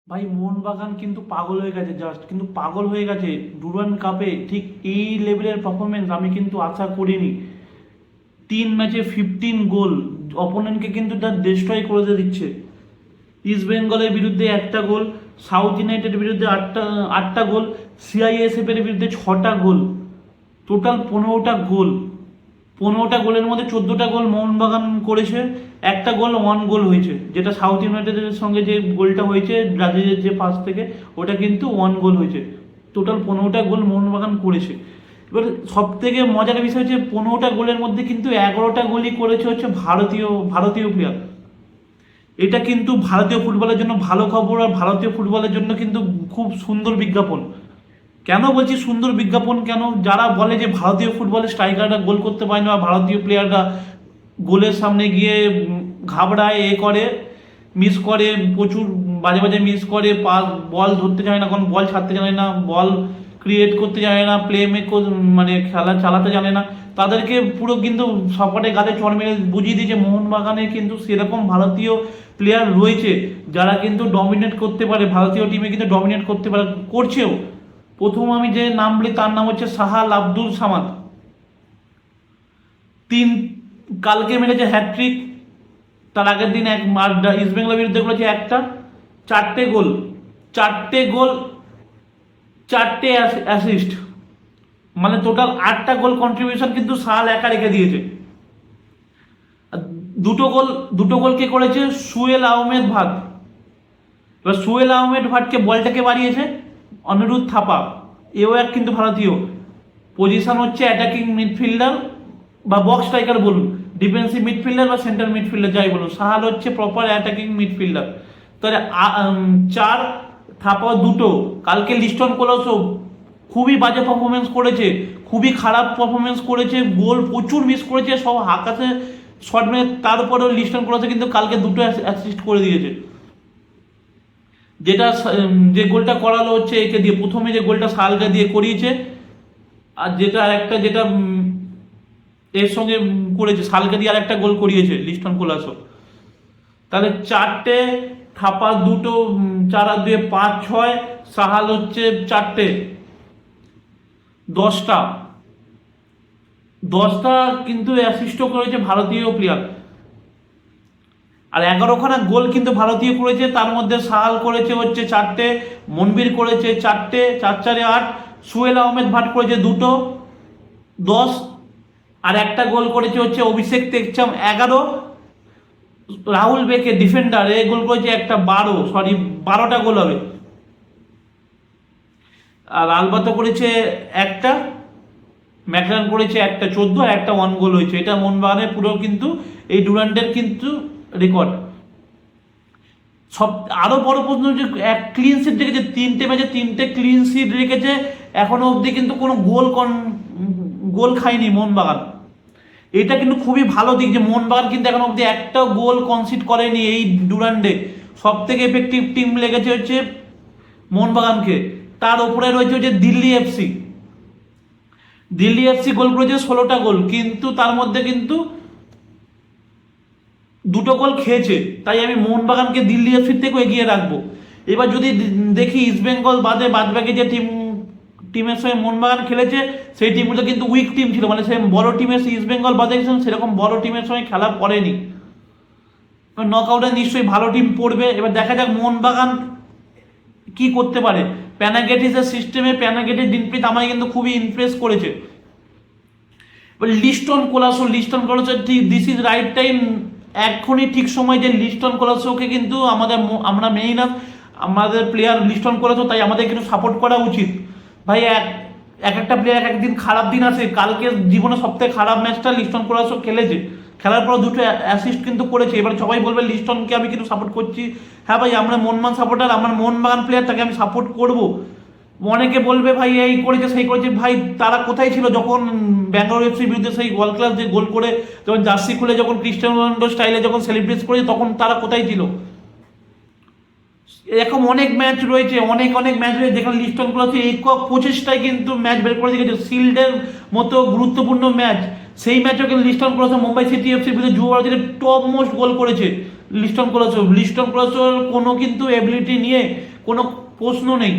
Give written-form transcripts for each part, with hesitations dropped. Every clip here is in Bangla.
ভাই মোহনবাগান কিন্তু পাগল হয়ে গেছে, জাস্ট কিন্তু পাগল হয়ে গেছে। ডুরান্ড কাপে ঠিক এই লেভেলের পারফরমেন্স আমি কিন্তু আশা করিনি। 3 ম্যাচে 15 গোল, অপোনেন্টকে কিন্তু তার ডিস্ট্রয় করে দিচ্ছে। ইস্ট বেঙ্গলের বিরুদ্ধে 1টা গোল, সাউথ ইউনাইটেডের বিরুদ্ধে আটটা আটটা গোল, সিআইএসএফ এর বিরুদ্ধে 6টা গোল, টোটাল 15টা গোল। 15টা গোলের মধ্যে 14টা গোল মোহনবাগান করেছে, 1টা গোল হয়েছে, যেটা সাউথ ইউনাইটেডের সঙ্গে যে গোলটা হয়েছে ব্রাজিলের যে পাস থেকে, ওটা কিন্তু 1 গোল হয়েছে। টোটাল 15টা গোল মোহনবাগান করেছে। এবার সব থেকে মজার বিষয় হচ্ছে 15টা গোলের মধ্যে কিন্তু 11টা গোলই করেছে হচ্ছে ভারতীয় ভারতীয় প্লেয়ার। এটা কিন্তু ভারতীয় ফুটবলের জন্য ভালো খবর, আর ভারতীয় ফুটবলের জন্য কিন্তু খুব সুন্দর বিজ্ঞাপন। কেন বলছি সুন্দর বিজ্ঞাপন? কেন, যারা বলে যে ভারতীয় ফুটবলের স্ট্রাইকাররা গোল করতে পারে না, বা ভারতীয় প্লেয়াররা গোলের সামনে গিয়ে ঘাবড়ায়, করে মিস করে, প্রচুর বাজে বাজে মিস করে, পাস বল ধরতে জানে না, কোন বল ছাড়তে জানে না, বল ক্রিয়েট করতে জানে না, প্লে মেক মানে খেলা চালাতে জানে না, তাদেরকে পুরো কিন্তু সপাটে গালে চড় মেরে বুঝিয়ে দিয়েছে মোহনবাগানে কিন্তু সেরকম ভারতীয় প্লেয়ার রয়েছে যারা কিন্তু ডমিনেট করতে পারে, ভারতীয় টিমে কিন্তু ডমিনেট করতে পারে, করছেও। প্রথম আমি যে নাম বলি তার নাম হচ্ছে সাহাল আব্দুল সামাদ। তিন কালকে মেরেছে হ্যাট্রিক, তার আগের দিন ইস্ট বেঙ্গলের বিরুদ্ধে করেছে একটা। 4টে গোল, 4টে গোল, 4টে অ্যাসিস্ট, মানে টোটাল 8টা গোল কন্ট্রিবিউশন কিন্তু সাহাল একা রেখে দিয়েছে। আর দুটো গোল কে করেছে? সুয়েল আহমেদ ভাট। এবার সুয়েল আহমেদ ভাটকে বলটাকে বাড়িয়েছে অনিরুদ্ধ থাপা, এও এক কিন্তু ভারতীয়। পজিশন হচ্ছে অ্যাটাকিং মিডফিল্ডার বা বক্স স্ট্রাইকার বলুন, ডিফেন্সিভ মিডফিল্ডার বা সেন্টার মিডফিল্ডার যাই বলুন, সাহাল হচ্ছে প্রপার অ্যাটাকিং মিডফিল্ডার। তাহলে 4, থাপা 2। কালকে লিস্টন কোলাসো খুবই বাজে পারফরমেন্স করেছে, খুবই খারাপ পারফরমেন্স করেছে, গোল প্রচুর মিস করেছে, সব আকাশে শট মেরে, তারপরেও লিস্টন কোলাসো কিন্তু কালকে 2টো অ্যাসিস্ট করে দিয়েছে। যেটা যে গোলটা করালো হচ্ছে একে দিয়ে, প্রথমে যে গোলটা সালকে দিয়ে করিয়েছে, আর যেটা আরেকটা যেটা এর সঙ্গে করেছে সালকে দিয়ে আর একটা গোল করিয়েছে লিস্টন কোলাসো। তাহলে 4টে, থাপা 2টো, 4 আর 2 5, 6, সাহাল হচ্ছে 4টে, 10টা 10টা কিন্তু অ্যাসিস্টও করেছে ভারতীয় প্লেয়ার। আর 11খানা গোল কিন্তু ভারতীয় করেছে, তার মধ্যে সাহাল করেছে হচ্ছে 4টে, মনবীর করেছে 4টে, 4 4 8, সুয়েল আহমেদ ভাট করেছে 2টো, 10। আর একটা গোল করেছে হচ্ছে অভিষেক টেকচাম 11, রাহুল বেকে ডিফেন্ডার এ গোল করেছে একটা, 12টা গোল হবে। আর আলবাতো করেছে একটা, ম্যাকলান করেছে একটা, 14, আর একটা 1 গোল হয়েছে। এটা মোহনবাগানের পুরো কিন্তু এই ডুরান্ডের কিন্তু রেকর্ড। সব আরো বড় প্রশ্ন হচ্ছে এক ক্লিন সিট রেখেছে, 3টে ম্যাচে 3টে ক্লিন সিট রেখেছে, এখনো অবধি কিন্তু কোনো গোল খায়নি মোহনবাগান। এটা কিন্তু খুবই ভালো দিক যে মোহনবাগান কিন্তু এখনো অবধি একটা গোল কনসিড করেনি এই ডুরান্ডে। সব থেকে এফেক্টিভ টিম লেগেছে হচ্ছে মোহনবাগানকে। তার উপরে রয়েছে হচ্ছে দিল্লি এফসি গোল করেছে 16টা গোল, কিন্তু তার মধ্যে কিন্তু 2টো গোল খেয়েছে। তাই আমি মোহনবাগানকে দিল্লি এফসির থেকেও এগিয়ে রাখবো। এবার যদি দেখি ইস্ট বেঙ্গল বাদে বাদবাকি যে টিমের সঙ্গে মোহনবাগান খেলেছে, সেই টিমগুলো কিন্তু উইক টিম ছিল, মানে সেই বড় টিমের ইস্ট বেঙ্গল বাদে সেরকম বড় টিমের সঙ্গে খেলা পড়েনি। নকআউটে নিশ্চয়ই ভালো টিম পড়বে। এবার দেখা যাক মোহনবাগান কি করতে পারে। প্যানাগেটিসের সিস্টেমে প্যানাগেটিস দিনপ্রীত আমায় কিন্তু খুবই ইমপ্রেস করেছে। এবার লিস্টন কোলাসো ঠিক দিস ইজ রাইট টাইম, এখনই ঠিক সময় যে লিস্টন কোলাসোকে কিন্তু আমরা মেই না, আমাদের প্লেয়ার লিস্টন কোলাসো, তাই আমাদের কিন্তু সাপোর্ট করা উচিত। ভাই একটা প্লেয়ার একদিন খারাপ দিন আসে, কালকে জীবনে সবথেকে খারাপ ম্যাচটা লিস্টন কোলাসো খেলেছে, খেলার পর 2টো অ্যাসিস্ট কিন্তু করেছে। এবার সবাই বলবে লিস্টনকে আমি কিন্তু সাপোর্ট করছি। হ্যাঁ ভাই, আমরা মোহনবাগান সাপোর্টার, আমার মোহনবাগান প্লেয়ার, তাকে আমি সাপোর্ট করব। অনেকে বলবে ভাই এই করেছে সেই করেছে, ভাই তারা কোথায় ছিল যখন ব্যাঙ্গালোর এফসির বিরুদ্ধে সেই ওয়ার্ল্ড ক্লাস যে গোল করে, যখন জার্সি খুলে যখন ক্রিস্টিয়ানো রোনাল্ডো স্টাইলে যখন সেলিব্রেট করেছে, তখন তারা কোথায় ছিল? এরকম অনেক ম্যাচ রয়েছে, অনেক ম্যাচ রয়েছে যেখানে লিস্টন কোলাসো একক প্রচেষ্টায় কিন্তু ম্যাচ বের করে দিয়েছে। শিল্ডের মতো গুরুত্বপূর্ণ ম্যাচ, সেই ম্যাচও কিন্তু লিস্টন কোলাসো মুম্বাই সিটি এফসির বিরুদ্ধে যুব ভারতীর টপ মোস্ট গোল করেছে লিস্টন কোলাসোর কোনো কিন্তু এবিলিটি নিয়ে কোনো প্রশ্ন নেই।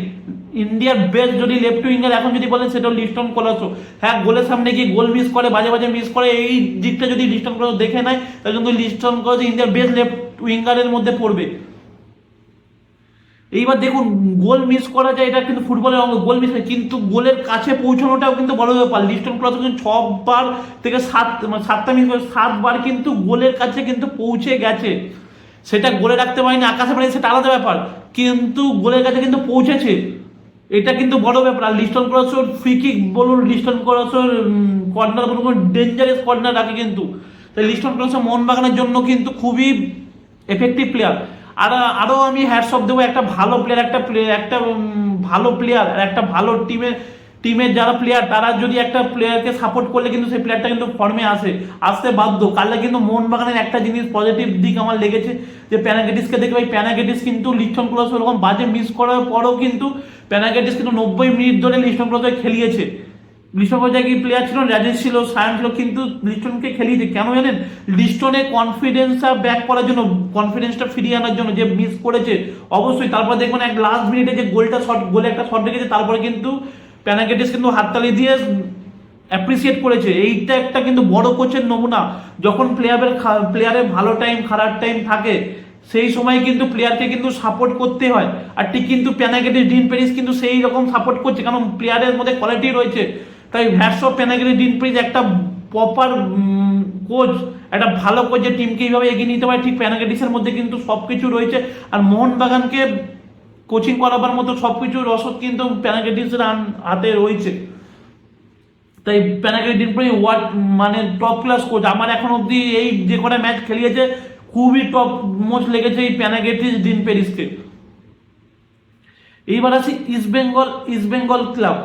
ইন্ডিয়ার বেস্ট যদি লেফট উইঙ্গার এখন যদি বলেন সেটা লিস্টন কোলাসো। হ্যাঁ, গোলের সামনে গিয়ে গোল মিস করে, বাজে বাজে মিস করে, এই দিকটা যদি লিস্টন কোলাসো দেখে নেয় তাহলে কিন্তু লিস্টন কোলাসো ইন্ডিয়ার বেস্ট লেফট উইঙ্গারের মধ্যে পড়বে। এইবার দেখুন, গোল মিস করা যায়, এটা কিন্তু ফুটবলের অঙ্গ, গোল মিস হয়, কিন্তু গোলের কাছে পৌঁছানোটাও কিন্তু বড় ব্যাপার। লিস্টন কোলাসো কিন্তু 6বার থেকে 7টা মিস করে 7বার কিন্তু গোলের কাছে কিন্তু পৌঁছে গেছে। সেটা গোলে রাখতে পারেনি, আকাশে পারেনি, সেটা আলাদা ব্যাপার, কিন্তু গোলের কাছে কিন্তু পৌঁছেছে, এটা কিন্তু বড় ব্যাপার। আর লিস্টন কোলাসোর ফ্রি কিক বলুন, লিস্টন কোলাসোর কর্নার বলুন, ডেঞ্জারাস কর্নার রাখে কিন্তু। তাই লিস্টন কোলাসো মোহনবাগানের জন্য কিন্তু খুবই এফেক্টিভ প্লেয়ার। আরও আমি হ্যাটস অফ দেবো একটা ভালো প্লেয়ার, ভালো প্লেয়ার আর একটা ভালো টিমের যারা প্লেয়ার তারা যদি একটা প্লেয়ারকে সাপোর্ট করলে কিন্তু সেই প্লেয়ারটা কিন্তু ফর্মে আসতে বাধ্য। কালকে কিন্তু মোহনবাগানের একটা জিনিস পজিটিভ দিক আমার লেগেছে, যে প্যানাগেটিসকে দেখবে, প্যানাগেটিস কিন্তু লিস্টন কোলাসো এরকম বাজে মিস করার পরও কিন্তু প্যানাগেটিস কিন্তু 90 মিনিট ধরে লিস্টন কোলাসোকে খেলিয়েছে। লিস্টন কোলাসো কি প্লেয়ার ছিল, রাজেশ ছিল, সায়ন ছিল, কিন্তু লিস্টনকে খেলিয়েছে কেন জানেন? লিস্টনের কনফিডেন্সটা ব্যাক করার জন্য, কনফিডেন্সটা ফিরিয়ে আনার জন্য। যে মিস করেছে অবশ্যই, তারপর দেখবেন এক লাস্ট মিনিটে যে গোলে একটা শট রেখেছে, তারপরে কিন্তু প্যানাগেটিস কিন্তু হাততালি দিয়ে অ্যাপ্রিসিয়েট করেছে। এইটা একটা কিন্তু বড় কোচের নমুনা। যখন প্লেয়ারের ভালো টাইম খারাপ টাইম থাকে সেই সময় কিন্তু প্লেয়ারকে কিন্তু সাপোর্ট করতে হয়। আর ঠিক কিন্তু প্যানাগেটিস, ডিন পেরিস কিন্তু সেই রকম সাপোর্ট করছে, কারণ প্লেয়ারের মধ্যে কোয়ালিটি রয়েছে। তাই হ্যাটস অফ প্যানাগেটিস, ডিন পেরিস একটা প্রপার কোচ, একটা ভালো কোচ যে টিমকে এইভাবে এগিয়ে নিতে পারে। ঠিক প্যানাগেটিসের মধ্যে কিন্তু সব কিছু রয়েছে। আর মোহনবাগানকে কোচিং করাবার মতো সবকিছু রসদ কিন্তু প্যানাগেটিসের হাতে রয়েছে। তাই প্যানাগেটিস ডিন পেরিস মানে টপ ক্লাস কোচ। আমার এখন অব্দি এই যে কটা ম্যাচ খেলিয়েছে খুবই টপ মোস্ট লেগেছে এই প্যানাগেটিস ডিন পেরিসকে। এইবার আসি ইস্টবেঙ্গল ক্লাব।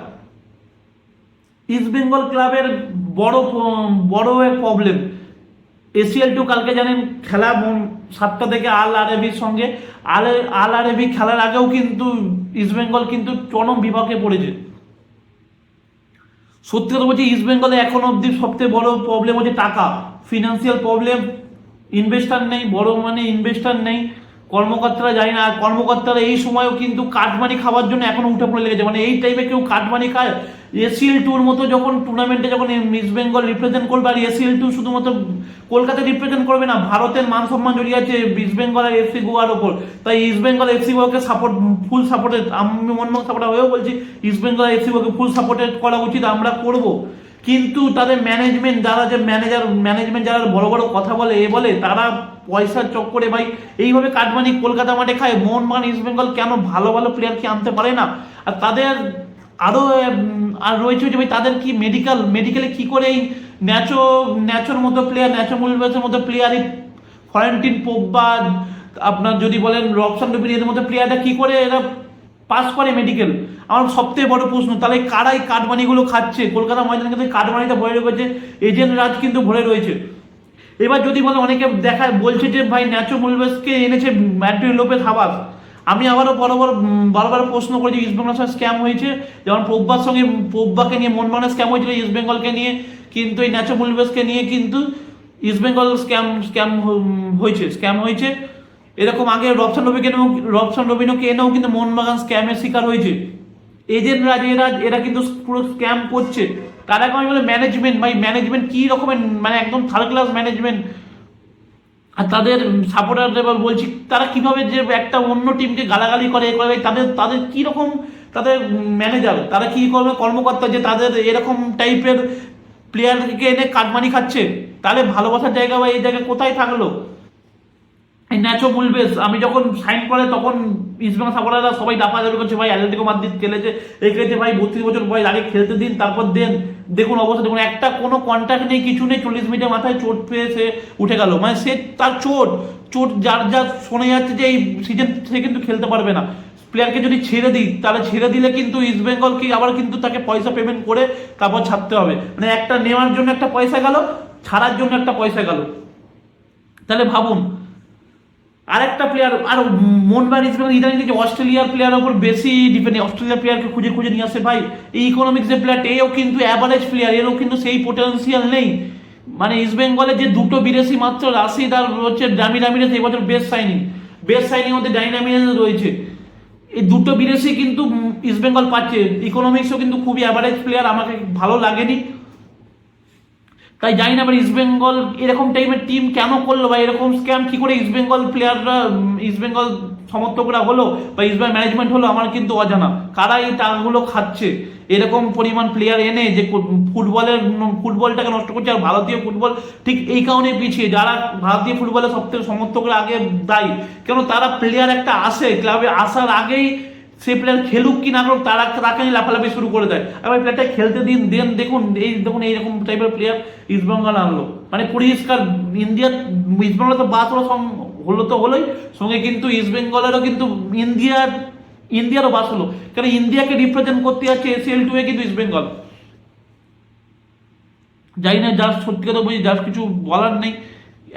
ইস্টবেঙ্গল ক্লাবের বড় এক প্রবলেম, ACL2 কালকে জানেন খেলা 7টা থেকে আল আরাবির সঙ্গে। আল আরাবি খেলার আগেও কিন্তু ইস্টবেঙ্গল কিন্তু চরম বিপাকে পড়েছে। সত্যি কথা বলছি, ইস্টবেঙ্গলে এখন অব্দি সবচেয়ে বড় প্রবলেম হচ্ছে টাকা, ফিনান্সিয়াল প্রবলেম। ইনভেস্টার নেই, বড় মানে ইনভেস্টার নেই, কর্মকর্তারা যায় না। আর কর্মকর্তারা এই সময়ও কিন্তু কাটমানি খাওয়ার জন্য এখনো উঠে পড়ে লেগেছে। মানে এই টাইমে কেউ কাটমানি খায়? ACL2 মতো যখন টুর্নামেন্টে যখন ইস্ট বেঙ্গল রিপ্রেজেন্ট করবে, আর ACL2 শুধুমাত্র কলকাতা রিপ্রেজেন্ট করবে না, ভারতের মান সম্মান জড়িয়ে আছে ইস্ট বেঙ্গল আর FC গোয়ার ওপর। তাই ইস্ট বেঙ্গল FC গোয়াকে ফুল সাপোর্টেড, আমি মোহনবাগান সাপোর্টার হয়েও বলছি ইস্ট বেঙ্গল FC গোয়াকে ফুল সাপোর্টেড করা উচিত, আমরা করব। কিন্তু তাদের ম্যানেজমেন্ট যারা বড় বড় কথা বলে তারা পয়সার চক্করে ভাই এইভাবে কাটমানি কলকাতা মাঠে খায়। মোহনবাগান ইস্ট বেঙ্গল কেন ভালো ভালো প্লেয়ারকে আনতে পারে না? আর তাদের আর রয়েছে যে ভাই তাদের কি মেডিকেলে কি করে এই ন্যাচোর মতো প্লেয়ার, ন্যাচো মুলভেসের মতো প্লেয়ার, এই ফরেন্টিন পোগবা, আপনার যদি বলেন রবসান রবিন, এদের মতো প্লেয়ারটা কি করে এরা পাস করে মেডিকেল? আমার সবথেকে বড় প্রশ্ন, তাহলে কারাই কাটমানিগুলো খাচ্ছে? কলকাতা ময়দানে কিন্তু কাটমানিটা ভরে রয়েছে, এজেন্ট রাজ কিন্তু ভরে রয়েছে। এবার যদি বলে, অনেকে বলছে যে ভাই ন্যাচো মুলভেসকে এনেছে ম্যান্টুই লোপেজ হাবাস। আমি আবারও বারবার প্রশ্ন করেছি, ইস্ট বেঙ্গলের সঙ্গে স্ক্যাম হয়েছে, যেমন পোগবাকে নিয়ে মোহনবাগানের স্ক্যাম হয়েছিল ইস্ট বেঙ্গলকে নিয়ে, কিন্তু এই ন্যাচো মুলভেসকে নিয়ে কিন্তু ইস্ট বেঙ্গল স্ক্যাম হয়েছে। এরকম আগে রবসান রবিনকে এনেও কিন্তু মোহনবাগান স্ক্যামের শিকার হয়েছে। এজেন্টরা এরা কিন্তু পুরো স্ক্যাম করছে। তারা আমি বলে ম্যানেজমেন্ট কি রকমের, মানে একদম থার্ড ক্লাস ম্যানেজমেন্ট। আর তাদের সাপোর্টার বলছি, তারা কিভাবে যে একটা অন্য টিমকে গালাগালি করে তাদের কি রকম, তাদের ম্যানেজার, তারা কি করবে, কর্মকর্তা, যে তাদের এরকম টাইপের প্লেয়ারকে এনে কাটমানি খাচ্ছে? তাহলে ভালোবাসার জায়গা বা এই জায়গায় কোথায় থাকলো? এই ন্যাচো মুলভেস আমি যখন সাইন করে তখন ইস্টবেঙ্গল সাপোর্টাররা সবাই দাপাদাপি করছে, ভাই অ্যাটলেটিকো মাদ্রিদ খেলেছে ভাই 32 বছর বয়স, আগে খেলতে দিন, তারপর দেখুন অবস্থা দেখুন, একটা কোনো কন্ট্যাক্ট নেই, কিছু নেই, 40 মিনিটের মাথায় চোট পেয়ে সে উঠে গেল। মানে সে তার চোট যা শোনা যাচ্ছে যে এই সিজন সে কিন্তু খেলতে পারবে না। প্লেয়ারকে যদি ছেড়ে দিলে কিন্তু ইস্টবেঙ্গলকে আবার কিন্তু তাকে পয়সা পেমেন্ট করে তারপর ছাড়তে হবে। মানে একটা নেওয়ার জন্য একটা পয়সা গেল, ছাড়ার জন্য একটা পয়সা গেল। তাহলে ভাবুন, আরেকটা প্লেয়ার, আর মোহনবাগান ইস্টবেঙ্গল ইদানিং যে অস্ট্রেলিয়ার প্লেয়ারের উপর বেশি ডিপেন্ড, অস্ট্রেলিয়ার প্লেয়ারকে খুঁজে নিয়ে আসে ভাই। এই ইকোনমিক্স যে প্লেয়ার, এও কিন্তু অ্যাভারেজ প্লেয়ার, এরও কিন্তু সেই পোটেন্সিয়াল নেই। মানে ইস্টবেঙ্গলে যে দুটো বিদেশি মাত্র, রাশিদ আর হচ্ছে ডামি রামিরেজ, এই বছর বেস্ট সাইনিং মধ্যে ডাইনামিরেজ রয়েছে। এই দুটো বিদেশি কিন্তু ইস্ট বেঙ্গল পাচ্ছে। ইকোনমিক্সও কিন্তু খুবই অ্যাভারেজ প্লেয়ার, আমাকে ভালো লাগেনি। তাই জানি না এবার ইস্ট বেঙ্গল এরকম টাইপের টিম কেন করলো, বা এরকম স্ক্যাম কি করে ইস্ট বেঙ্গল প্লেয়াররা, ইস্ট বেঙ্গল সমর্থকরা হলো, বা ইস্ট বেঙ্গল ম্যানেজমেন্ট হলো, আমার কিন্তু অজানা। কারা এই টাকাগুলো খাচ্ছে এরকম পরিমাণ প্লেয়ার এনে, যে ফুটবলটাকে নষ্ট করছে। আর ভারতীয় ফুটবল ঠিক এই কারণে পিছিয়ে, যারা ভারতীয় ফুটবলের সব থেকে সমর্থকরা আগে দায়ী। কেন তারা প্লেয়ার একটা আসে ক্লাবে আসার আগেই, সেই প্লেয়ার খেলুক কি না করুক তাকে নিয়ে লাফালাফি শুরু করে দেয়। এবার প্লেয়ারটা খেলতে দিন, দেখুন এইরকম টাইপের প্লেয়ার ইস্ট বেঙ্গল আনলো, মানে পরিষ্কার ইস্ট বেঙ্গল তো বাদ হলো তো হলোই, সঙ্গে কিন্তু ইস্ট বেঙ্গলেরও কিন্তু ইন্ডিয়ারও বাস হলো। কারণ ইন্ডিয়াকে রিপ্রেজেন্ট করতে যাচ্ছে ACL2 এ কিন্তু ইস্ট বেঙ্গল। জানি না, যার সত্যি কথা বলছি, যার কিছু বলার নেই।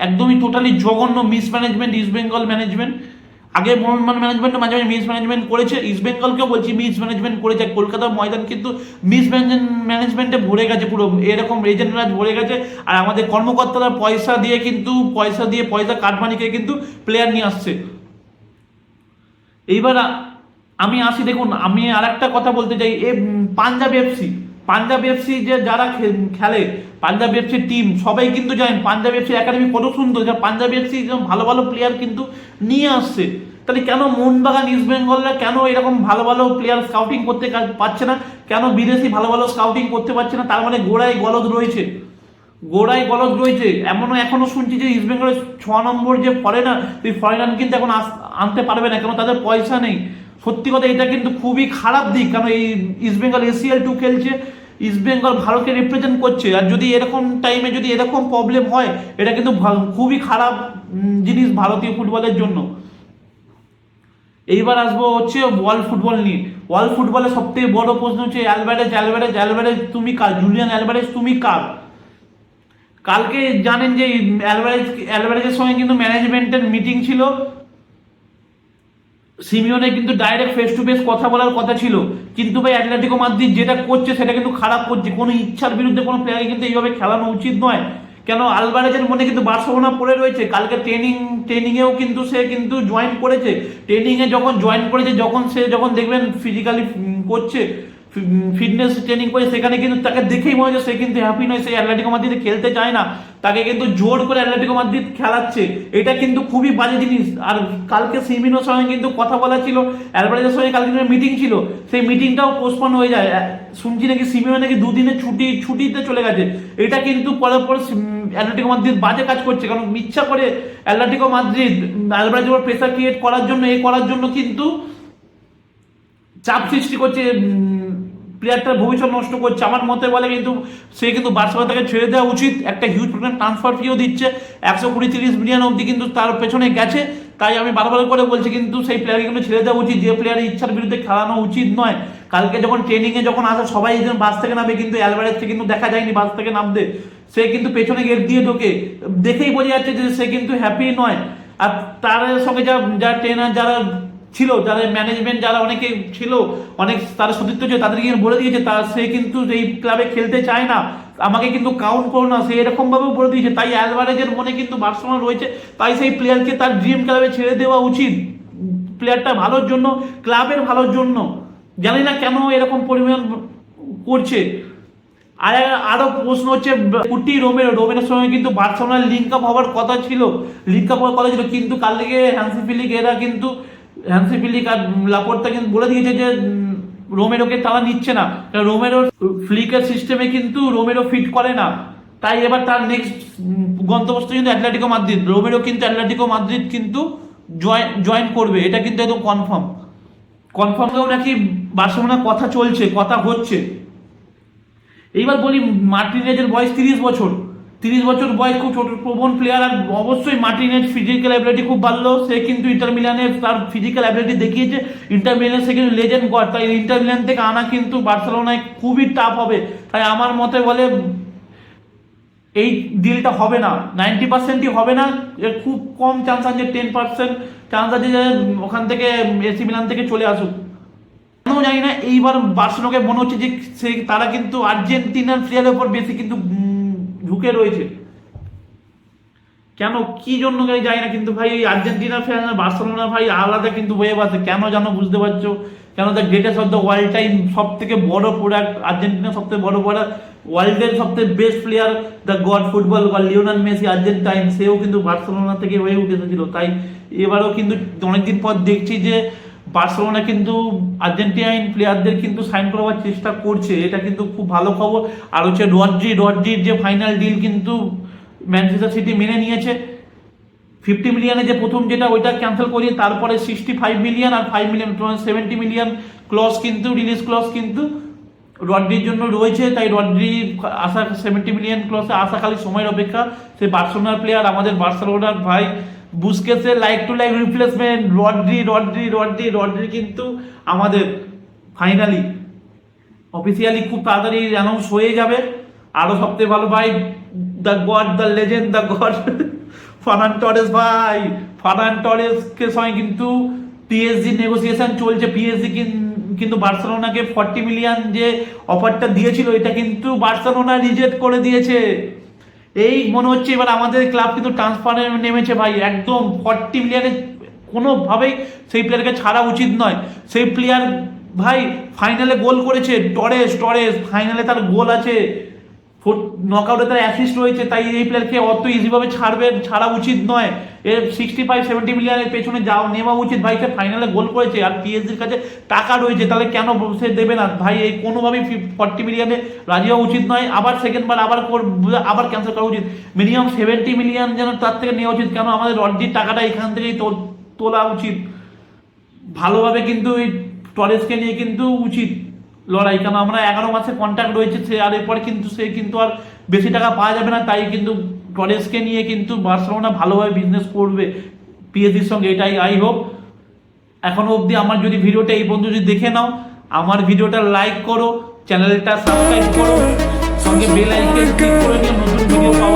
একদমই টোটালি জঘন্য মিসম্যানেজমেন্ট ইস্ট বেঙ্গল ম্যানেজমেন্ট। আগে মোহনবাগান ম্যানেজমেন্ট মাঝে মাঝে মিসম্যানেজমেন্ট করেছে, ইস্ট বেঙ্গলকেও বলছি মিসম্যানেজমেন্ট করেছে। কলকাতার ময়দান কিন্তু মিসম্যানেজমেন্টে ভরে গেছে, পুরো এরকম এজেন্টরা ভরে গেছে। আর আমাদের কর্মকর্তারা পয়সা পয়সা কাটমানি খেয়ে কিন্তু প্লেয়ার নিয়ে আসছে। এইবার আমি আসি, দেখুন আমি আর একটা কথা বলতে চাই। পাঞ্জাব এফসি যে যারা খেলে, পাঞ্জাব এফসি টিম সবাই কিন্তু জানেন পাঞ্জাব এফসি একাডেমি কত সুন্দর। পাঞ্জাব এফসি ভালো ভালো প্লেয়ার কিন্তু নিয়ে আসছে। তাহলে কেন মোহনবাগান ইস্ট বেঙ্গলরা কেন এরকম ভালো ভালো প্লেয়ার স্কাউটিং করতে পারছে না? কেন বিদেশি ভালো ভালো স্কাউটিং করতে পারছে না? তার মানে গোড়ায় গলদ রয়েছে। এখনো শুনছি যে ইস্ট বেঙ্গলের 6 নম্বর যে ফরেনার, সেই ফরেনার কিন্তু এখন আনতে পারবে না, কেন তাদের পয়সা নেই। সত্যি কথা, এটা কিন্তু খুবই খারাপ দিক। কারণ এই ইস্ট বেঙ্গল ACL2 খেলছে, ইস্ট বেঙ্গল ভারতকে রিপ্রেজেন্ট করছে। আর যদি এরকম টাইমে যদি এরকম প্রবলেম হয়, এটা কিন্তু খুবই খারাপ জিনিস ভারতীয় ফুটবলের জন্য। এইবার আসবো হচ্ছে ওয়ার্ল্ড ফুটবল নিয়ে। ওয়ার্ল্ড ফুটবলের সব থেকে বড় প্রশ্ন হচ্ছে অ্যালভারেজ তুমি কার? জুলিয়ান অ্যালভারেজ তুমি কার? কালকে জানেন যে অ্যালভারেজের সঙ্গে কিন্তু ম্যানেজমেন্টের মিটিং ছিল। সিমিওনে কিন্তু ডাইরেক্ট ফেস টু ফেস কথা বলার কথা ছিল, কিন্তু ভাই অ্যাটলেটিকো মাদ্রিদ যেটা করছে সেটা কিন্তু খারাপ করছে। কোনো ইচ্ছার বিরুদ্ধে কোনো প্লেয়ারকে কিন্তু এইভাবে খেলানো উচিত নয়। কেন আলভারেজের মনে কিন্তু বার্সেলোনা পড়ে রয়েছে। কালকে ট্রেনিংয়েও কিন্তু সে কিন্তু জয়েন করেছে। ট্রেনিংয়ে যখন জয়েন করেছে, যখন দেখবেন ফিজিক্যালি করছে, ফিটনেস ট্রেনিং করে, সেখানে কিন্তু তাকে দেখেই মনে হচ্ছে সে কিন্তু হ্যাপি নয়, সে অ্যাটলেটিকো মাদ্রিদে খেলতে চায় না। তাকে কিন্তু জোর করে অ্যাটলেটিকো মাদ্রিদ খেলাচ্ছে। এটা কিন্তু খুবই বাজে জিনিস। আর কালকে সিমিনোর সঙ্গে কিন্তু কথা বলা ছিল, অ্যালভারেজের সঙ্গে কালকে মিটিং ছিল, সেই মিটিংটাও পোস্টপন হয়ে যায়। শুনছি নাকি সিমিনো নাকি দুদিনের ছুটিতে চলে গেছে। এটা কিন্তু পরে অ্যাটলেটিকো মাদ্রিদ বাজে কাজ করছে। কারণ ইচ্ছা করে অ্যাটলেটিকো মাদ্রিদ অ্যালভারেজের উপর প্রেসার ক্রিয়েট করার জন্য কিন্তু চাপ সৃষ্টি করছে, প্লেয়ারটার ভবিষ্যৎ নষ্ট করছে। আমার মতে বলে কিন্তু সে কিন্তু বার্সেলোনা তাকে ছেড়ে দেওয়া উচিত। একটা হিউজ পরিমাণ ট্রান্সফার ফিও দিচ্ছে, 120-30 মিলিয়ন অবধি কিন্তু তার পেছনে গেছে। তাই আমি বারবার করে বলছি কিন্তু সেই প্লেয়ারকে কিন্তু ছেড়ে দেওয়া উচিত, যে প্লেয়ারের ইচ্ছার বিরুদ্ধে খেলানো উচিত নয়। কালকে যখন ট্রেনিংয়ে আসে সবাই বাস থেকে নামে, কিন্তু অ্যালভারেজকে কিন্তু দেখা যায়নি বাস থেকে নামতে। সে কিন্তু পেছনে গেট দিয়ে ঢোকে, দেখেই বোঝা যাচ্ছে যে সে কিন্তু হ্যাপি নয়। আর তার সঙ্গে যা ট্রেনার যারা ছিল, যারা ম্যানেজমেন্ট যারা অনেকে ছিল, অনেক তার সতীর্থ ছিল, তাদেরকে বলে দিয়েছে সে কিন্তু এই ক্লাবে খেলতে চায় না, আমাকে কিন্তু কাউন্ট করো না, সে এরকম ভাবেও বলে দিয়েছে। তাই অ্যালভারেজের মনে কিন্তু বার্সেলোনা রয়েছে। তাই সেই প্লেয়ারকে তার ড্রিম ক্লাবে ছেড়ে দেওয়া উচিত, প্লেয়ারটা ভালোর জন্য, ক্লাবের ভালোর জন্য। জানি না কেন এরকম পরিমাণ করছে। আর আরো প্রশ্ন হচ্ছে রোমেরোর সঙ্গে কিন্তু বার্সেলোনার লিঙ্ক আপ হওয়ার কথা ছিল, কিন্তু কাল থেকে হ্যান্সি ফিলিক আর লাপোর্তা কিন্তু বলে দিয়েছে যে রোমেরোকে তারা নিচ্ছে না। রোমেরোর ফ্লিকের সিস্টেমে কিন্তু রোমেরো ফিট করে না। তাই এবার তার নেক্সট গন্তব্যস্থ কিন্তু অ্যাটলেটিকো মাদ্রিদ। রোমেরো কিন্তু অ্যাটলেটিকো মাদ্রিদ কিন্তু জয়েন করবে, এটা কিন্তু একদম কনফার্ম নাকি বার্সেলোনার কথা হচ্ছে। এইবার বলি, মার্টিনেজের বয়স 30 বছর বয়স, খুব ছোট প্রবণ প্লেয়ার। আর অবশ্যই মার্টিনেজ ফিজিক্যাল অ্যাবিলিটি খুব ভালো। সে কিন্তু ইন্টার মিলানে তার ফিজিক্যাল অ্যাবিলিটি দেখিয়েছে। ইন্টার মিলানে সে কিন্তু লেজেন্ড গড। তাই ইন্টার মিলান থেকে আনা কিন্তু বার্সেলোনায় খুবই টাফ হবে। তাই আমার মতে বলে এই ডিলটা হবে না, 90%ই হবে না। খুব কম চান্স আছে, 10% চান্স আছে যে ওখান থেকে এসি মিলান থেকে চলে আসুক। কেন জানি না এইবার বার্সেলোনাকে মনে হচ্ছে যে তারা কিন্তু আর্জেন্টিনার প্লেয়ারের উপর বেশি কিন্তু ঝুঁকে রয়েছে। কেন কি জন্য যায় না, কিন্তু ভাই এই আর্জেন্টিনা ফ্যান বার্সেলোনা ভাই আলাদা কিন্তু ওয়েভ আছে, কেন জানো বুঝতে পারছো? কেন the greatest of the world time, সব থেকে বড় প্রোডাক্ট আর্জেন্টিনা, সব থেকে বড় প্রোডাক্ট, ওয়ার্ল্ডের সব থেকে best player the god football Lionel Messi Argentine, সেও কিন্তু বার্সেলোনা থেকে হয়ে উঠে এসেছিল। তাই এবারও কিন্তু অনেকদিন পর দেখছি যে বার্সেলোনা কিন্তু আর্জেন্টিনাইন প্লেয়ারদের কিন্তু সাইন করাবার চেষ্টা করছে, এটা কিন্তু খুব ভালো খবর। আর হচ্ছে রড্রির যে ফাইনাল ডিল কিন্তু ম্যানচেস্টার সিটি মেনে নিয়েছে। 50 মিলিয়নে যে প্রথম যেটা ওইটা ক্যান্সেল করিয়ে তারপরে 65 মিলিয়ন আর 5 মিলিয়ন 70 মিলিয়ন ক্লজ কিন্তু রিলিজ ক্লজ কিন্তু রড্রির জন্য রয়েছে। তাই রড্রি আশা 70 মিলিয়ন ক্লজে আশা খালি সময়ের অপেক্ষা। সে বার্সেলোনার প্লেয়ার, আমাদের বার্সেলোনার ভাই বুস্কেসের like to like replacement Rodri কিন্তু আমাদের ফাইনালি অফিসিয়ালি খুব তাড়াতাড়ি অ্যানাউন্স হয়ে যাবে। আরো সবথেকে ভালো ভাই the god the legend the god Fernando Torres ভাই, ফার্নান টরেসকে সঙ্গে কিন্তু পিএসজি নেগোসিয়েশন চলছে। পিএসজি কিন্তু বার্সেলোনাকে 40 মিলিয়ন যে অফারটা দিয়েছিল এটা কিন্তু বার্সেলোনা রিজেক্ট করে দিয়েছে। এই মনে হচ্ছে এবার আমাদের ক্লাব কিন্তু ট্রান্সফারে নেমেছে ভাই, একদম 40 মিলিয়নে কোনোভাবেই সেই প্লেয়ারকে ছাড়া উচিত নয়। সেই প্লেয়ার ভাই ফাইনালে গোল করেছে, টরেস ফাইনালে তার গোল আছে, নকআউটে তার অ্যাসিস্ট রয়েছে। তাই এই প্লেয়ারকে অত ইজিভাবে ছাড়া উচিত নয়। এর 65-70 মিলিয়নের পেছনে নেওয়া উচিত ভাই। সে ফাইনালে গোল করেছে আর পিএসজির কাছে টাকা রয়েছে, তাহলে কেন সে দেবে না ভাই? এই কোনোভাবেই 40 মিলিয়নে রাজি হওয়া উচিত নয়। আবার সেকেন্ডবার আবার ক্যান্সেল করা উচিত। মিনিমাম 70 মিলিয়ন যেন তার থেকে নেওয়া উচিত। কেন আমাদের রড্রির টাকাটা এখান থেকেই তোলা উচিত। ভালোভাবে কিন্তু এই টরেসকে নিয়ে কিন্তু উচিত লড়াই, কারণ আমরা 11 মাসে কন্ট্রাক্ট রয়েছে সে, আর এরপর কিন্তু সে কিন্তু আর বেশি টাকা পাওয়া যাবে না। তাই কিন্তু টরেসকে নিয়ে কিন্তু বার্সেলোনা ভালোভাবে বিজনেস করবে পিএসজির সঙ্গে, এটাই আই হোপ। এখনো অবধি আমার যদি ভিডিওটা এই বন্ধু যদি দেখে নাও, আমার ভিডিওটা লাইক করো, চ্যানেলটা সাবস্ক্রাইব করো, সঙ্গে বেল আইকন ক্লিক করে নিয়ে নতুন ভিডিও পাওয়া